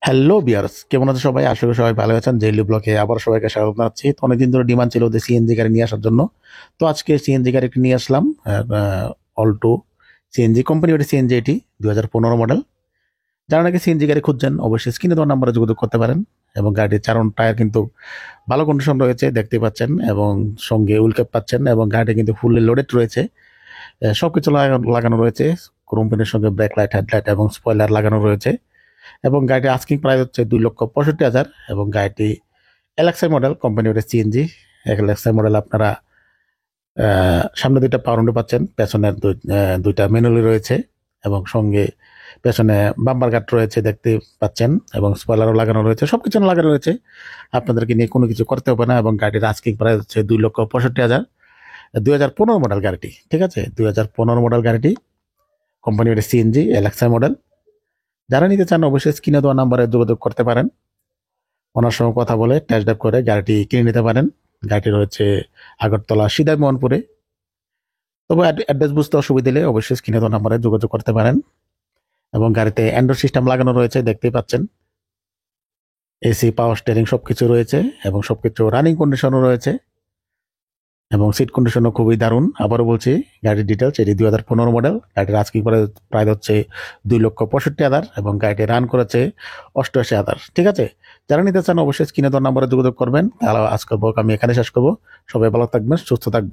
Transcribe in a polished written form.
Hello বিয়ার্স, কেমন আছে সবাই? আশা করি সবাই ভালো আছেন। ডেইলি ব্লগে আবার সবাইকে স্বাগত জানাচ্ছি। তো অনেকদিন ধরে ডিমান্ড ছিল যে সিএনজি গাড়ি নিয়ে আসার জন্য। তো আজকে সিএনজি গাড়ি একটি নিয়ে আসলাম। অল্টো সিএনজি কোম্পানি, ওটি সিএনজি, এটি 2015 মডেল। যারা নাকি সিএনজি গাড়ি খুঁজছেন অবশ্যই স্ক্রিনে দেওয়া নাম্বারে যোগাযোগ করতে পারেন। এবং গাড়ির চারণ টায়ার কিন্তু ভালো কন্ডিশন রয়েছে, দেখতে পাচ্ছেন। এবং সঙ্গে হুইল ক্যাপ পাচ্ছেন এবং গাড়িটি কিন্তু ফুললি লোডেড রয়েছে। সবকিছু লাগানো রয়েছে। কোম্পানির সঙ্গে ব্রেক লাইট, হেডলাইট এবং স্পয়লার লাগানো রয়েছে। এবং গাড়িটির আস্কিং প্রাইস হচ্ছে 2,65,000। এবং গাড়িটি এলএক্সআই মডেল, কোম্পানি ওটা সিএনজি। এলএক্সআই মডেল আপনারা সামনে দুইটা পাওয়ার উইন্ডো পাচ্ছেন, পেছনে দুইটা ম্যানুয়ালি রয়েছে। এবং সঙ্গে পেছনে বাম্পার গার্ড রয়েছে, দেখতে পাচ্ছেন। এবং স্পয়লারও লাগানো রয়েছে, সব কিছু লাগানো রয়েছে। আপনাদেরকে নিয়ে কোনো কিছু করতে হবে না। এবং গাড়ির আস্কিং প্রাইস হচ্ছে 2,65,000। 2015 মডেল গাড়িটি, ঠিক আছে? 2015 মডেল গাড়িটি, কোম্পানি ওটা সিএনজি এলএক্সআই মডেল। যারা নিতে চান অবশ্যই স্ক্রিনে দেওয়া নাম্বারে যোগাযোগ করতে পারেন। ওনার সঙ্গে কথা বলে টেস্ট ড্রাইভ করে গাড়িটি কিনে নিতে পারেন। গাড়িটি রয়েছে আগরতলা সিদাই মোহনপুরে। তবে অ্যাড্রেস বুঝতে অসুবিধা হলে অবশ্যই স্ক্রিনে দেওয়া নাম্বারে যোগাযোগ করতে পারেন। এবং গাড়িতে অ্যান্ড্রয়েড সিস্টেম লাগানো রয়েছে, দেখতেই পাচ্ছেন। এসি, পাওয়ার স্টিয়ারিং সবকিছু রয়েছে এবং সবকিছু রানিং কন্ডিশনও রয়েছে। এবং সিট কন্ডিশনও খুবই দারুণ। আবারও বলছি, গাড়ির ডিটেলস, এটি 2015 মডেল। গাড়ির আজকে প্রায় হচ্ছে 2,65,000 এবং গাড়িটি রান করেছে 88,000, ঠিক আছে? যারা নিতে চান অবশ্যই স্ক্রিনে দেওয়া নাম্বারে যোগাযোগ করবেন। তাহলে আজকের ব্লগ আমি এখানে শেষ করবো। সবাই ভালো থাকবেন, সুস্থ থাকবেন।